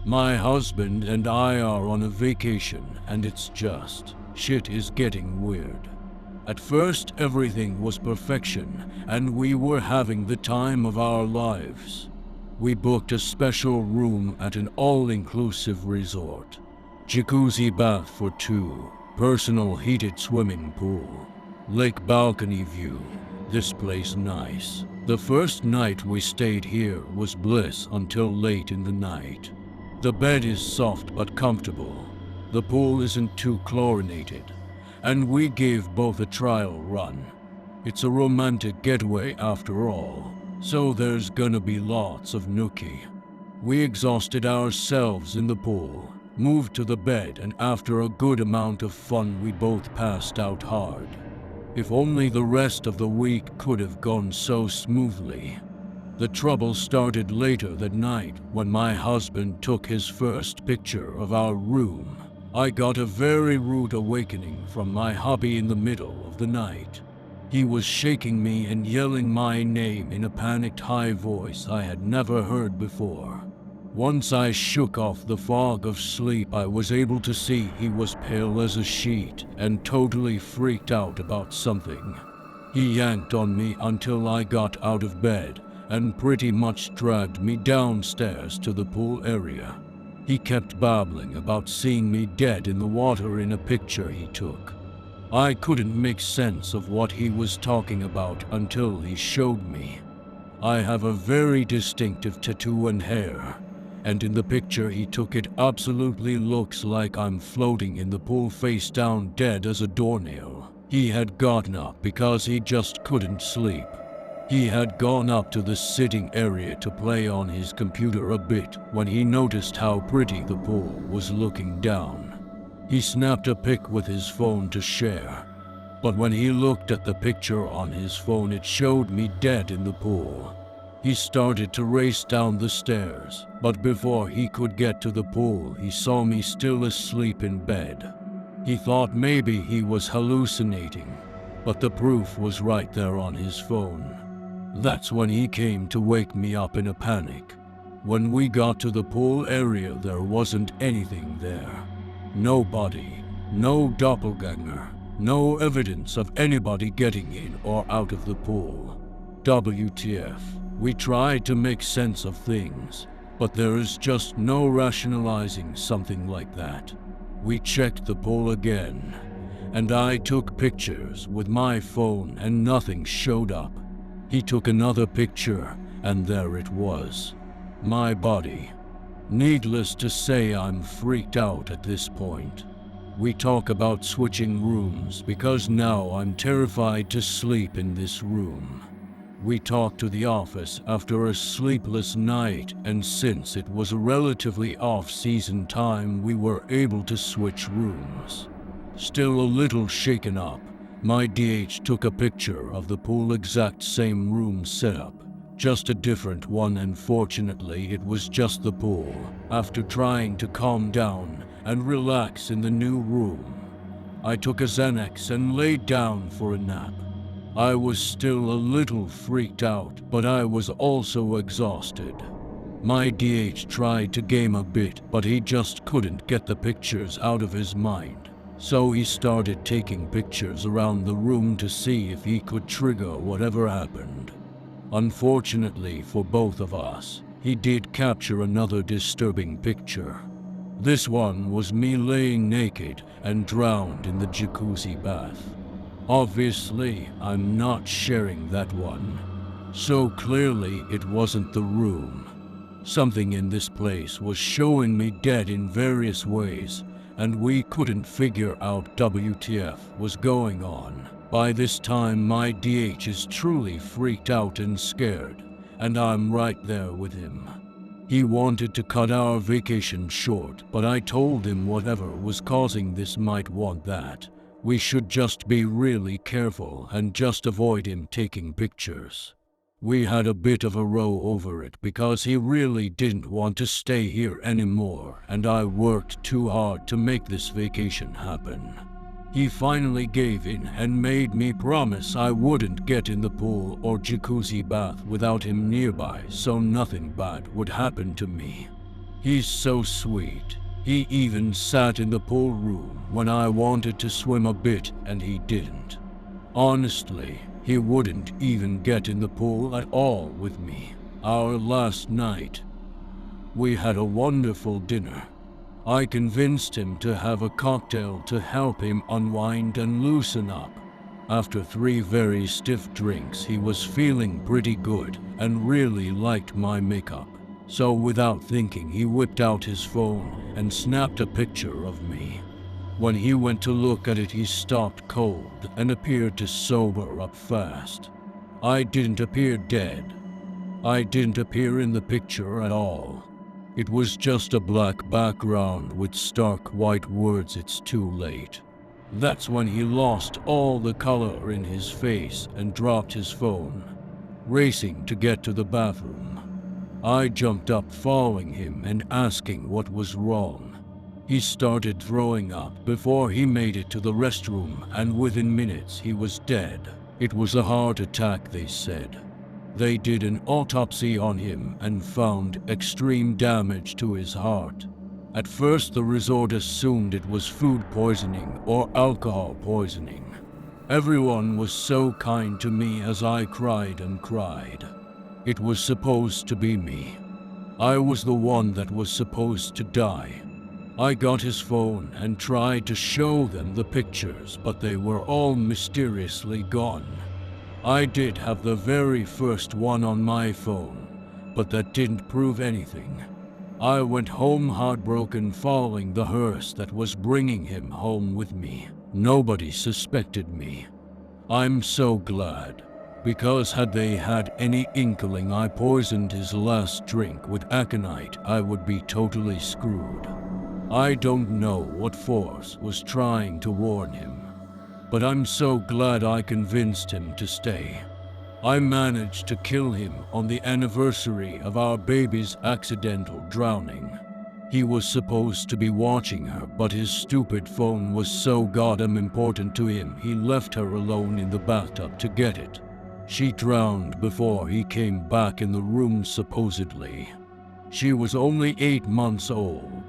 My husband and I are on a vacation and shit is getting weird. At first everything was perfection and we were having the time of our lives. We booked a special room at an all-inclusive resort. Jacuzzi bath for two, personal heated swimming pool, lake balcony view. This place nice. The first night we stayed here was bliss until late in the night. The bed is soft but comfortable. The pool isn't too chlorinated, and we gave both a trial run. It's a romantic getaway after all, so there's gonna be lots of nookie. We exhausted ourselves in the pool, moved to the bed, and after a good amount of fun we both passed out hard. If only the rest of the week could have gone so smoothly. The trouble started later that night when my husband took his first picture of our room. I got a very rude awakening from my hubby in the middle of the night. He was shaking me and yelling my name in a panicked high voice I had never heard before. Once I shook off the fog of sleep, I was able to see he was pale as a sheet and totally freaked out about something. He yanked on me until I got out of bed and pretty much dragged me downstairs to the pool area. He kept babbling about seeing me dead in the water in a picture he took. I couldn't make sense of what he was talking about until he showed me. I have a very distinctive tattoo and hair, and in the picture he took it absolutely looks like I'm floating in the pool face down dead as a doornail. He had gotten up because he just couldn't sleep. He had gone up to the sitting area to play on his computer a bit when he noticed how pretty the pool was looking down. He snapped a pic with his phone to share, but when he looked at the picture on his phone it showed me dead in the pool. He started to race down the stairs, but before he could get to the pool he saw me still asleep in bed. He thought maybe he was hallucinating, but the proof was right there on his phone. That's when he came to wake me up in a panic. When we got to the pool area, there wasn't anything there. No body, no doppelganger, no evidence of anybody getting in or out of the pool. WTF. We tried to make sense of things, but there is just no rationalizing something like that. We checked the pool again, and I took pictures with my phone and nothing showed up. He took another picture, and there it was. My body. Needless to say, I'm freaked out at this point. We talk about switching rooms because now I'm terrified to sleep in this room. We talked to the office after a sleepless night, and since it was a relatively off-season time, we were able to switch rooms. Still a little shaken up, my DH took a picture of the pool exact same room setup, just a different one, and fortunately it was just the pool. After trying to calm down and relax in the new room, I took a Xanax and laid down for a nap. I was still a little freaked out, but I was also exhausted. My DH tried to game a bit, but he just couldn't get the pictures out of his mind. So he started taking pictures around the room to see if he could trigger whatever happened. Unfortunately for both of us, he did capture another disturbing picture. This one was me laying naked and drowned in the jacuzzi bath. Obviously, I'm not sharing that one. So clearly it wasn't the room. Something in this place was showing me dead in various ways, and we couldn't figure out WTF was going on. By this time, my DH is truly freaked out and scared, and I'm right there with him. He wanted to cut our vacation short, but I told him whatever was causing this might want that. We should just be really careful and just avoid him taking pictures. We had a bit of a row over it because he really didn't want to stay here anymore, and I worked too hard to make this vacation happen. He finally gave in and made me promise I wouldn't get in the pool or jacuzzi bath without him nearby, so nothing bad would happen to me. He's so sweet. He even sat in the pool room when I wanted to swim a bit and he didn't. Honestly, he wouldn't even get in the pool at all with me. Our last night, we had a wonderful dinner. I convinced him to have a cocktail to help him unwind and loosen up. After 3 very stiff drinks, he was feeling pretty good and really liked my makeup. So without thinking, he whipped out his phone and snapped a picture of me. When he went to look at it, he stopped cold and appeared to sober up fast. I didn't appear dead. I didn't appear in the picture at all. It was just a black background with stark white words, "It's too late." That's when he lost all the color in his face and dropped his phone, racing to get to the bathroom. I jumped up following him and asking what was wrong. He started throwing up before he made it to the restroom, and within minutes he was dead. It was a heart attack, they said. They did an autopsy on him and found extreme damage to his heart. At first, the resort assumed it was food poisoning or alcohol poisoning. Everyone was so kind to me as I cried and cried. It was supposed to be me. I was the one that was supposed to die. I got his phone and tried to show them the pictures, but they were all mysteriously gone. I did have the very first one on my phone, but that didn't prove anything. I went home heartbroken, following the hearse that was bringing him home with me. Nobody suspected me. I'm so glad, because had they had any inkling I poisoned his last drink with aconite, I would be totally screwed. I don't know what force was trying to warn him, but I'm so glad I convinced him to stay. I managed to kill him on the anniversary of our baby's accidental drowning. He was supposed to be watching her, but his stupid phone was so goddamn important to him, he left her alone in the bathtub to get it. She drowned before he came back in the room, supposedly. She was only 8 months old.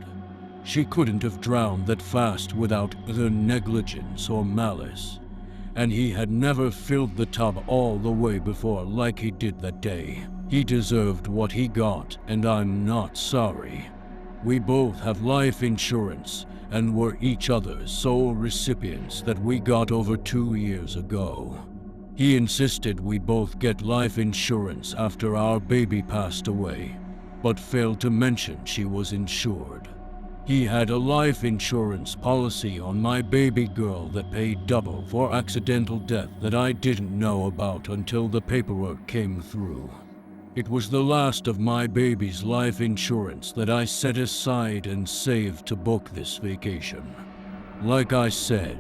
She couldn't have drowned that fast without either negligence or malice. And he had never filled the tub all the way before like he did that day. He deserved what he got, and I'm not sorry. We both have life insurance and were each other's sole recipients that we got over 2 years ago. He insisted we both get life insurance after our baby passed away, but failed to mention she was insured. He had a life insurance policy on my baby girl that paid double for accidental death that I didn't know about until the paperwork came through. It was the last of my baby's life insurance that I set aside and saved to book this vacation. Like I said,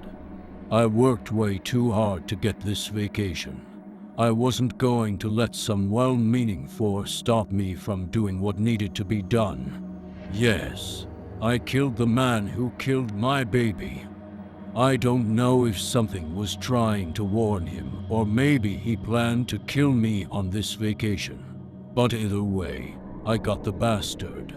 I worked way too hard to get this vacation. I wasn't going to let some well-meaning force stop me from doing what needed to be done. Yes, I killed the man who killed my baby. I don't know if something was trying to warn him, or maybe he planned to kill me on this vacation. But either way, I got the bastard.